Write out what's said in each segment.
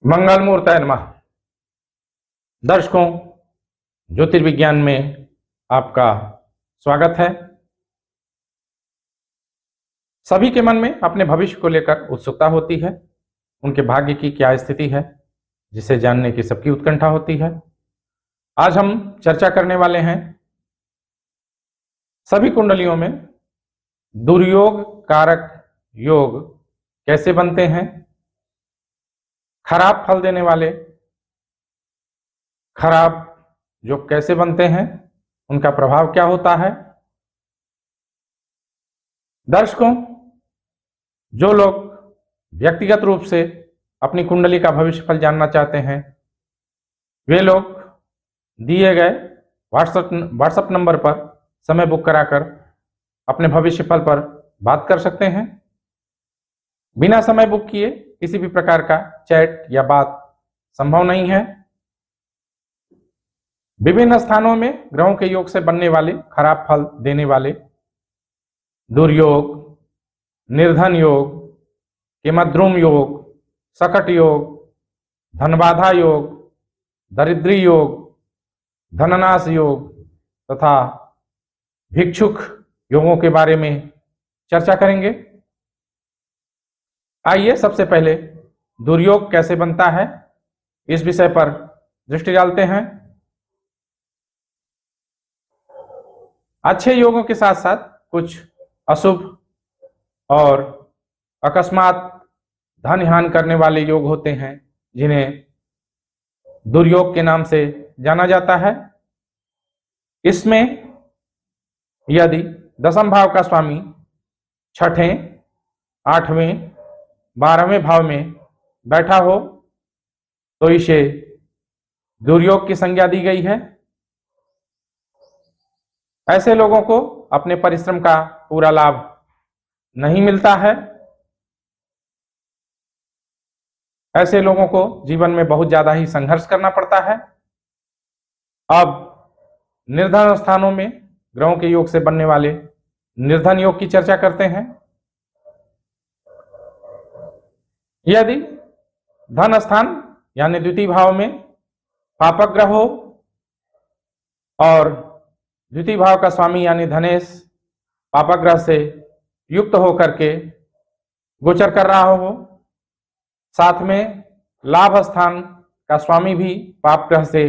मंगल मूर्ताय नमः। दर्शकों, ज्योतिर्विज्ञान में आपका स्वागत है। सभी के मन में अपने भविष्य को लेकर उत्सुकता होती है। उनके भाग्य की क्या स्थिति है, जिसे जानने की सबकी उत्कंठा होती है। आज हम चर्चा करने वाले हैं सभी कुंडलियों में दुर्योग कारक योग कैसे बनते हैं, खराब फल देने वाले खराब योग कैसे बनते हैं, उनका प्रभाव क्या होता है। दर्शकों, जो लोग व्यक्तिगत रूप से अपनी कुंडली का भविष्यफल जानना चाहते हैं, वे लोग दिए गए व्हाट्सएप नंबर पर समय बुक कराकर अपने भविष्यफल पर बात कर सकते हैं। बिना समय बुक किए किसी भी प्रकार का चैट या बात संभव नहीं है। विभिन्न स्थानों में ग्रहों के योग से बनने वाले खराब फल देने वाले दुर्योग, निर्धन योग, किमद्रुम योग, सकट योग, धनबाधा योग, दरिद्री योग, धननाश योग तथा भिक्षुक योगों के बारे में चर्चा करेंगे। आइए सबसे पहले दुर्योग कैसे बनता है, इस विषय पर दृष्टि डालते हैं। अच्छे योगों के साथ साथ कुछ अशुभ और अकस्मात धन हानि करने वाले योग होते हैं, जिन्हें दुर्योग के नाम से जाना जाता है। इसमें यदि दशम भाव का स्वामी छठें, आठवें, 12वें भाव में बैठा हो तो इसे दुर्योग की संज्ञा दी गई है। ऐसे लोगों को अपने परिश्रम का पूरा लाभ नहीं मिलता है। ऐसे लोगों को जीवन में बहुत ज्यादा ही संघर्ष करना पड़ता है। अब निर्धन स्थानों में ग्रहों के योग से बनने वाले निर्धन योग की चर्चा करते हैं। यदि धन स्थान यानी द्वितीय भाव में पापक ग्रह हो और द्वितीय भाव का स्वामी यानी धनेश पापक ग्रह से युक्त होकर के गोचर कर रहा हो, साथ में लाभ स्थान का स्वामी भी पाप ग्रह से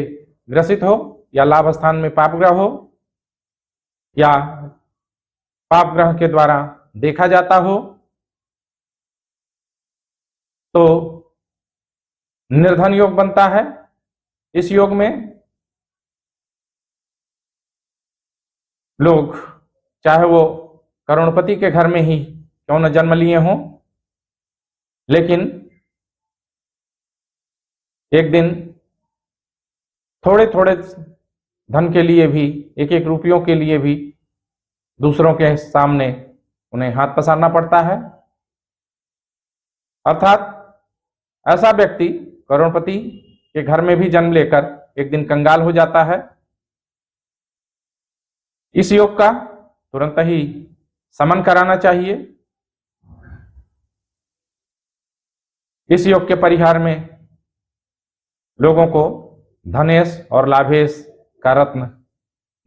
ग्रसित हो या लाभ स्थान में पाप ग्रह हो या पाप ग्रह के द्वारा देखा जाता हो, तो निर्धन योग बनता है। इस योग में लोग चाहे वो करोड़पति के घर में ही क्यों न जन्म लिए हों, लेकिन एक दिन थोड़े थोड़े धन के लिए भी, एक एक रुपयों के लिए भी दूसरों के सामने उन्हें हाथ पसारना पड़ता है। अर्थात ऐसा व्यक्ति करोड़पति के घर में भी जन्म लेकर एक दिन कंगाल हो जाता है। इस योग का तुरंत ही समन कराना चाहिए। इस योग के परिहार में लोगों को धनेश और लाभेश का रत्न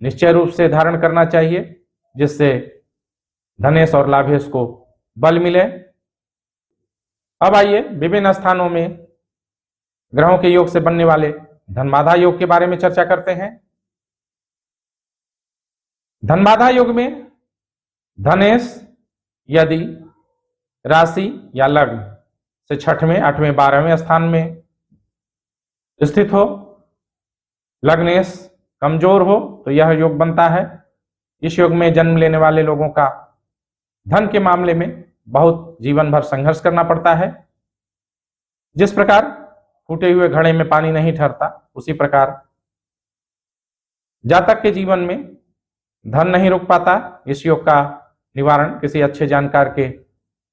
निश्चय रूप से धारण करना चाहिए, जिससे धनेश और लाभेश को बल मिले। अब आइए विभिन्न स्थानों में ग्रहों के योग से बनने वाले धनबाधा योग के बारे में चर्चा करते हैं। धनबाधा योग में धनेश यदि राशि या लग्न से छठवें, आठवें, 12वें स्थान में स्थित हो, लग्नेश कमजोर हो, तो यह योग बनता है। इस योग में जन्म लेने वाले लोगों का धन के मामले में बहुत जीवन भर संघर्ष करना पड़ता है। जिस प्रकार फूटे हुए घड़े में पानी नहीं ठहरता, उसी प्रकार जातक के जीवन में धन नहीं रुक पाता। इस योग का निवारण किसी अच्छे जानकार के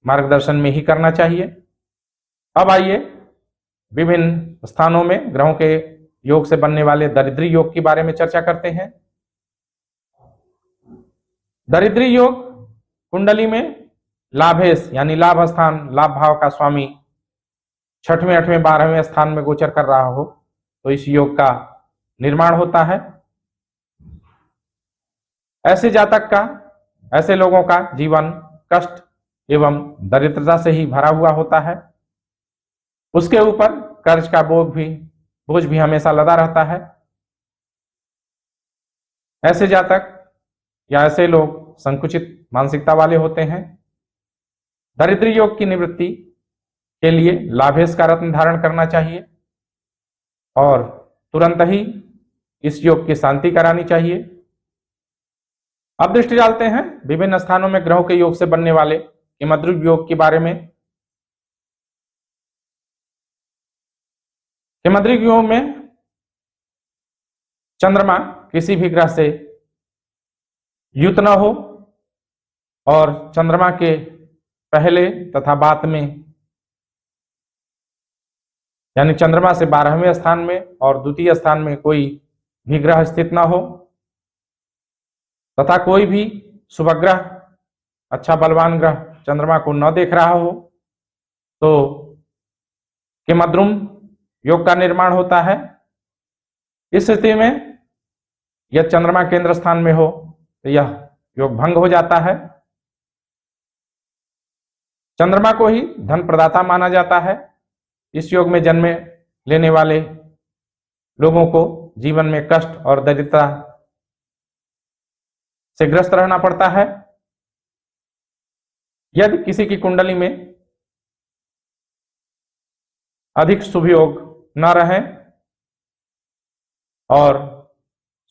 मार्गदर्शन में ही करना चाहिए। अब आइए विभिन्न स्थानों में ग्रहों के योग से बनने वाले दरिद्री योग के बारे में चर्चा करते हैं। दरिद्री योग कुंडली में लाभेश यानी लाभ स्थान, लाभ भाव का स्वामी छठवें, आठवें, 12वें स्थान में गोचर कर रहा हो तो इस योग का निर्माण होता है। ऐसे जातक का, ऐसे लोगों का जीवन कष्ट एवं दरिद्रता से ही भरा हुआ होता है। उसके ऊपर कर्ज का बोझ भी हमेशा लदा रहता है। ऐसे जातक या ऐसे लोग संकुचित मानसिकता वाले होते हैं। दरिद्र योग की निवृत्ति के लिए लाभेश का रत्न धारण करना चाहिए और तुरंत ही इस योग की शांति करानी चाहिए। अब दृष्टि डालते हैं विभिन्न स्थानों में ग्रहों के योग से बनने वाले किमद्रुग योग के बारे में। किमद्रुग योग में चंद्रमा किसी भी ग्रह से युत न हो और चंद्रमा के पहले तथा बाद में, यानी चंद्रमा से 12वें स्थान में और द्वितीय स्थान में कोई भी ग्रह स्थित न हो तथा कोई भी शुभ ग्रह, अच्छा बलवान ग्रह चंद्रमा को न देख रहा हो तो किमद्रुम योग का निर्माण होता है। इस स्थिति में यदि चंद्रमा केंद्र स्थान में हो तो यह योग भंग हो जाता है। चंद्रमा को ही धन प्रदाता माना जाता है। इस योग में जन्म लेने वाले लोगों को जीवन में कष्ट और दरिद्रता से ग्रस्त रहना पड़ता है। यदि किसी की कुंडली में अधिक शुभ योग न रहे और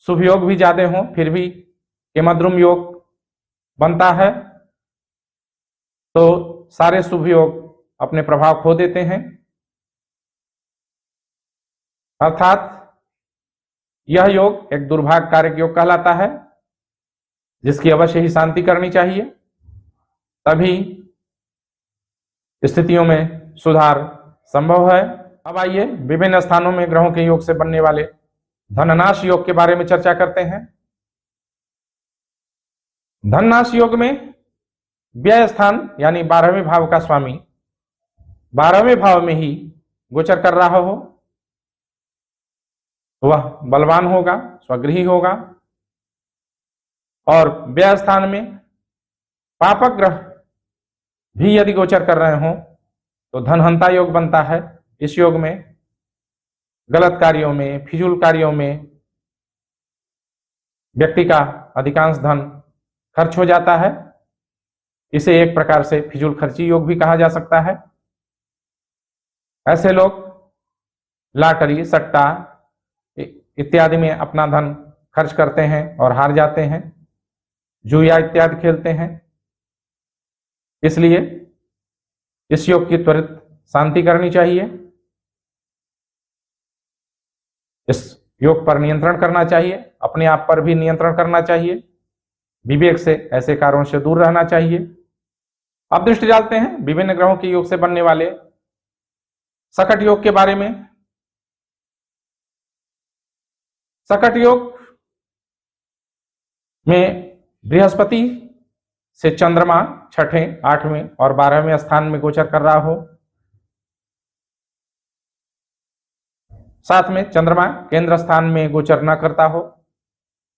शुभ योग भी ज्यादा हो फिर भी किमद्रुम योग बनता है तो सारे शुभ योग अपने प्रभाव खो देते हैं। अर्थात यह योग एक दुर्भाग्य कारक योग कहलाता है जिसकी अवश्य ही शांति करनी चाहिए, तभी स्थितियों में सुधार संभव है। अब आइए विभिन्न स्थानों में ग्रहों के योग से बनने वाले धननाश योग के बारे में चर्चा करते हैं। धननाश योग में व्यय स्थान यानी 12वें भाव का स्वामी 12वें भाव में ही गोचर कर रहा हो, वह बलवान होगा, स्वगृही होगा। और व्यय स्थान में पापक ग्रह भी यदि गोचर कर रहे हो तो धनहंता योग बनता है। इस योग में गलत कार्यों में, फिजूल कार्यों में व्यक्ति का अधिकांश धन खर्च हो जाता है। इसे एक प्रकार से फिजूल खर्ची योग भी कहा जा सकता है। ऐसे लोग लॉटरी, सट्टा इत्यादि में अपना धन खर्च करते हैं और हार जाते हैं, जुआ इत्यादि खेलते हैं। इसलिए इस योग की त्वरित शांति करनी चाहिए। इस योग पर नियंत्रण करना चाहिए, अपने आप पर भी नियंत्रण करना चाहिए, विवेक से ऐसे कार्यों से दूर रहना चाहिए। अब दृष्टि डालते हैं विभिन्न ग्रहों के योग से बनने वाले सकट योग के बारे में। सकट योग में बृहस्पति से चंद्रमा छठें, 8वें और 12वें स्थान में गोचर कर रहा हो, साथ में चंद्रमा केंद्र स्थान में गोचर न करता हो,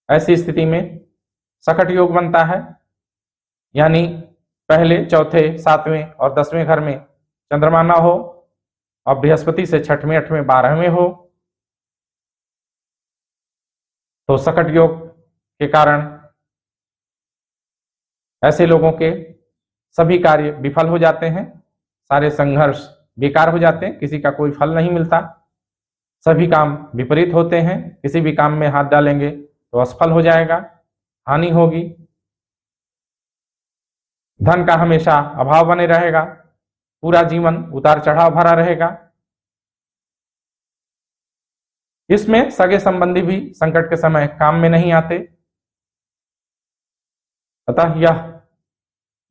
ऐसी स्थिति में सकट योग बनता है। यानी पहले, चौथे, 7वें और 10वें घर में चंद्रमा ना हो और बृहस्पति से छठवें, 8वें, 12वें हो तो सकट योग के कारण ऐसे लोगों के सभी कार्य विफल हो जाते हैं, सारे संघर्ष बेकार हो जाते हैं, किसी का कोई फल नहीं मिलता, सभी काम विपरीत होते हैं। किसी भी काम में हाथ डालेंगे तो असफल हो जाएगा, हानि होगी, धन का हमेशा अभाव बने रहेगा, पूरा जीवन उतार चढ़ाव भरा रहेगा। इसमें सगे संबंधी भी संकट के समय काम में नहीं आते। अतः यह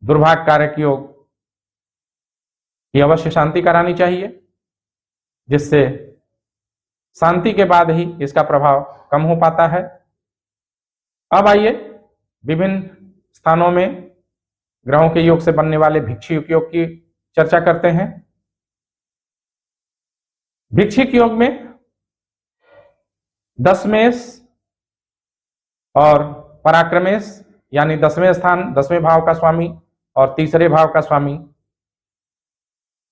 दुर्भाग्य कारक योग की अवश्य शांति करानी चाहिए, जिससे शांति के बाद ही इसका प्रभाव कम हो पाता है। अब आइए विभिन्न स्थानों में ग्रहों के योग से बनने वाले भिक्षु योग की चर्चा करते हैं। भिक्षिक योग में दशमेश और पराक्रमेश यानी 10वें स्थान 10वें भाव का स्वामी और तीसरे भाव का स्वामी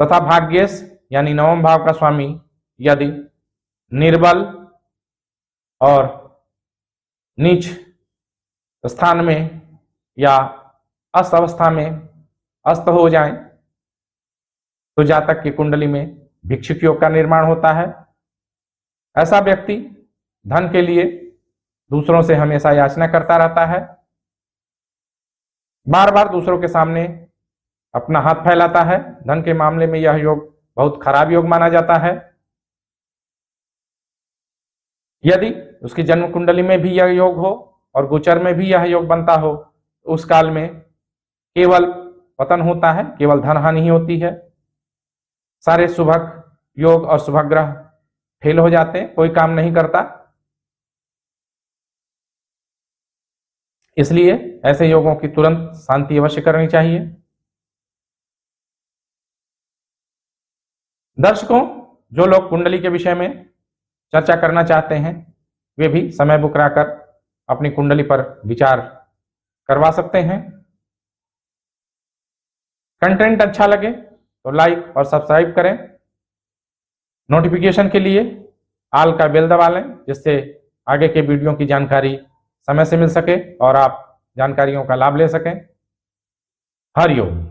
तथा भाग्येश यानी 9वें भाव का स्वामी यदि निर्बल और नीच स्थान में या अस्त अवस्था में अस्त हो जाएं तो जातक की कुंडली में भिक्षुक योग का निर्माण होता है। ऐसा व्यक्ति धन के लिए दूसरों से हमेशा याचना करता रहता है, बार बार दूसरों के सामने अपना हाथ फैलाता है। धन के मामले में यह योग बहुत खराब योग माना जाता है। यदि उसकी जन्म कुंडली में भी यह योग हो और गोचर में भी यह योग बनता हो तो उस काल में केवल पतन होता है, केवल धन हानि ही होती है। सारे शुभक योग और शुभग्रह फेल हो जाते हैं, कोई काम नहीं करता। इसलिए ऐसे योगों की तुरंत शांति अवश्य करनी चाहिए। दर्शकों, जो लोग कुंडली के विषय में चर्चा करना चाहते हैं वे भी समय बुक कराकर अपनी कुंडली पर विचार करवा सकते हैं। कंटेंट अच्छा लगे तो लाइक और सब्सक्राइब करें। नोटिफिकेशन के लिए ऑल का बेल दबा लें जिससे आगे के वीडियो की जानकारी समय से मिल सके और आप जानकारियों का लाभ ले सकें। हरिओम।